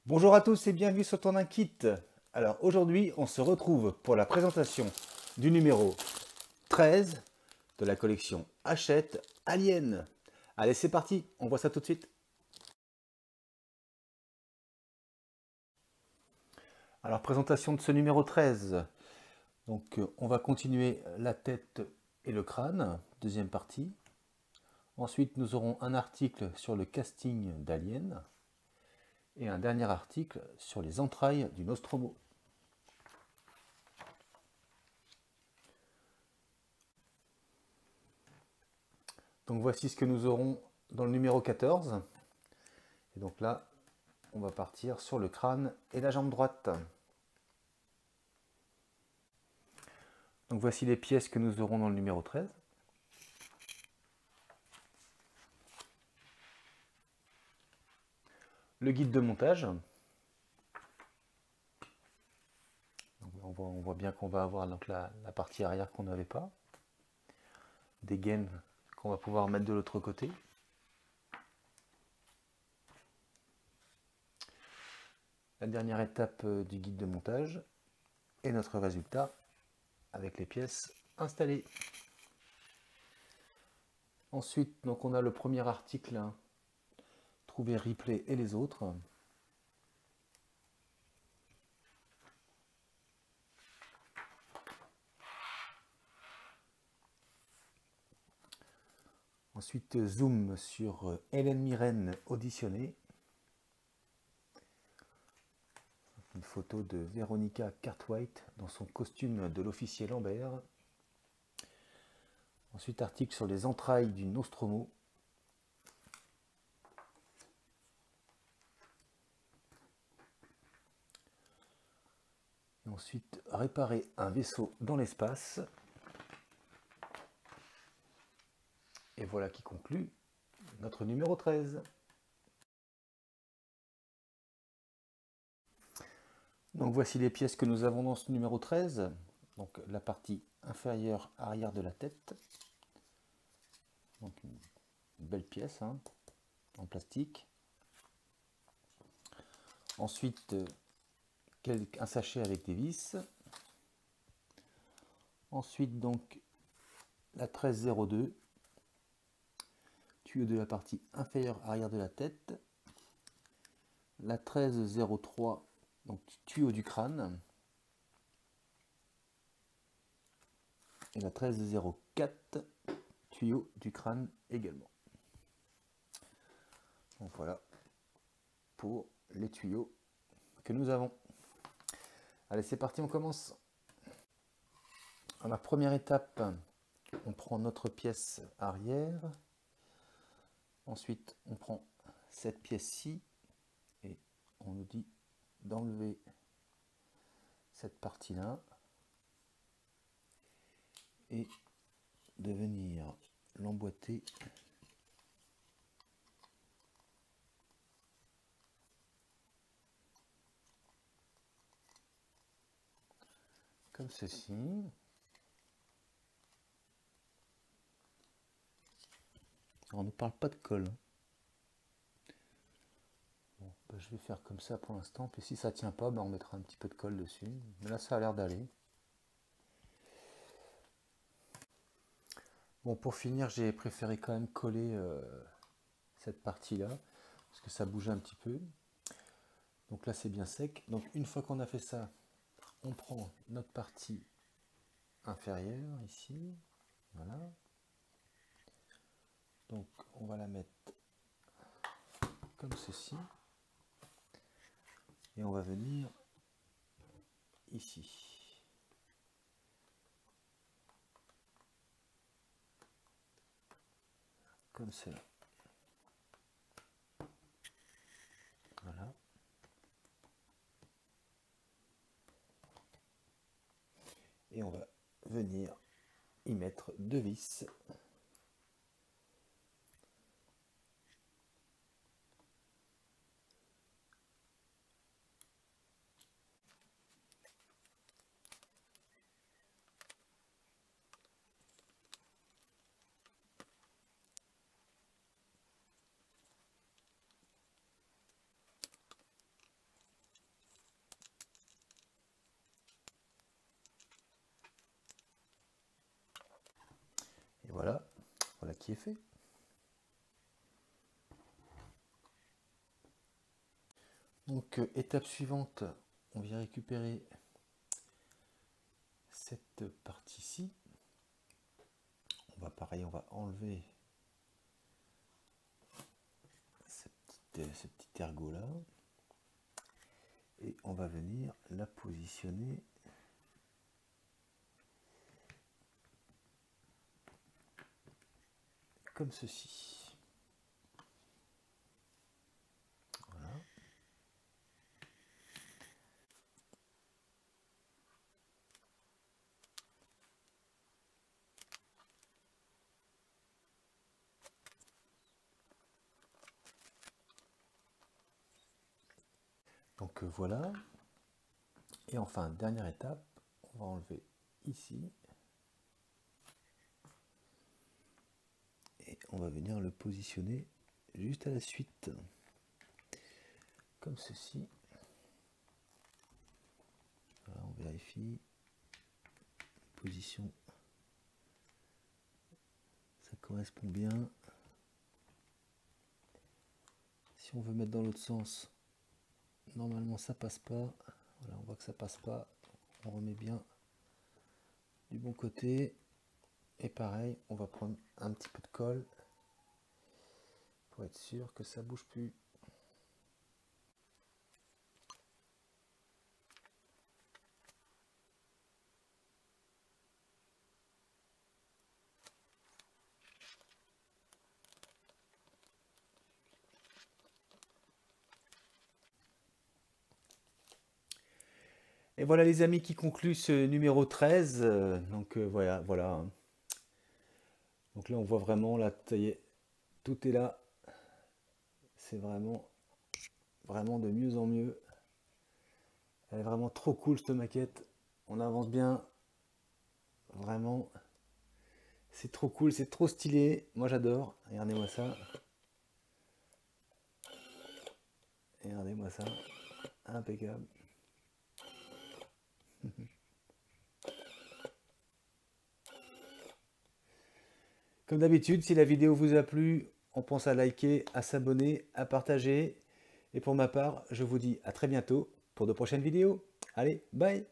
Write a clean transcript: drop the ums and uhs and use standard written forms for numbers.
Bonjour à tous et bienvenue sur Ton Kit. Alors aujourd'hui, on se retrouve pour la présentation du numéro 13 de la collection Hachette Alien. Allez, c'est parti, on voit ça tout de suite. Alors, présentation de ce numéro 13. Donc, on va continuer la tête et le crâne, deuxième partie. Ensuite, nous aurons un article sur le casting d'Alien et un dernier article sur les entrailles du Nostromo. Donc voici ce que nous aurons dans le numéro 14. Et donc là, on va partir sur le crâne et la jambe droite. Donc voici les pièces que nous aurons dans le numéro 13. Le guide de montage. Donc on voit bien qu'on va avoir donc la partie arrière qu'on n'avait pas. Des gaines qu'on va pouvoir mettre de l'autre côté. La dernière étape du guide de montage et notre résultat avec les pièces installées. Ensuite, donc on a le premier article, hein, trouver Ripley et les autres. Ensuite, zoom sur Hélène Mirren auditionnée. Une photo de Veronica Cartwright dans son costume de l'officier Lambert. Ensuite, article sur les entrailles du Nostromo. Et ensuite, réparer un vaisseau dans l'espace. Et voilà qui conclut notre numéro 13. Donc voici les pièces que nous avons dans ce numéro 13. Donc la partie inférieure arrière de la tête. Donc une belle pièce, hein, en plastique. Ensuite, un sachet avec des vis. Ensuite, donc, la 1302, tuyau de la partie inférieure arrière de la tête. La 1303, donc tuyau du crâne. Et la 1304, tuyau du crâne également. Donc voilà pour les tuyaux que nous avons. Allez, c'est parti, on commence. À la première étape, on prend notre pièce arrière. Ensuite, on prend cette pièce-ci et on nous dit d'enlever cette partie-là et de venir l'emboîter comme ceci. Alors, on ne parle pas de colle. Bon, ben, je vais faire comme ça pour l'instant. Puis si ça tient pas, ben, on mettra un petit peu de colle dessus. Mais là, ça a l'air d'aller. Bon, pour finir, j'ai préféré quand même coller cette partie-là, parce que ça bougeait un petit peu. Donc là, c'est bien sec. Donc une fois qu'on a fait ça, on prend notre partie inférieure ici. Voilà. Donc on va la mettre comme ceci. Et on va venir ici. Comme cela. Voilà. Et on va venir y mettre deux vis. partie est fait. Donc étape suivante, on vient récupérer cette partie-ci. On va pareil, on va enlever ce petit ergot là et on va venir la positionner comme ceci. Voilà. Donc voilà. Et enfin, dernière étape, on va enlever ici. Et on va venir le positionner juste à la suite. Comme ceci. Voilà, on vérifie. Position. Ça correspond bien. Si on veut mettre dans l'autre sens, normalement ça passe pas. Voilà, on voit que ça passe pas. On remet bien du bon côté. Et pareil, on va prendre un petit peu de colle pour être sûr que ça bouge plus. Et voilà les amis qui conclut ce numéro 13. Voilà. Donc là on voit vraiment, là, ça y est, tout est là. C'est vraiment de mieux en mieux. Elle est vraiment trop cool cette maquette. On avance bien. Vraiment. C'est trop cool, c'est trop stylé. Moi j'adore. Regardez-moi ça. Regardez-moi ça. Impeccable. Comme d'habitude, si la vidéo vous a plu, on pense à liker, à s'abonner, à partager. Et pour ma part, je vous dis à très bientôt pour de prochaines vidéos. Allez, bye!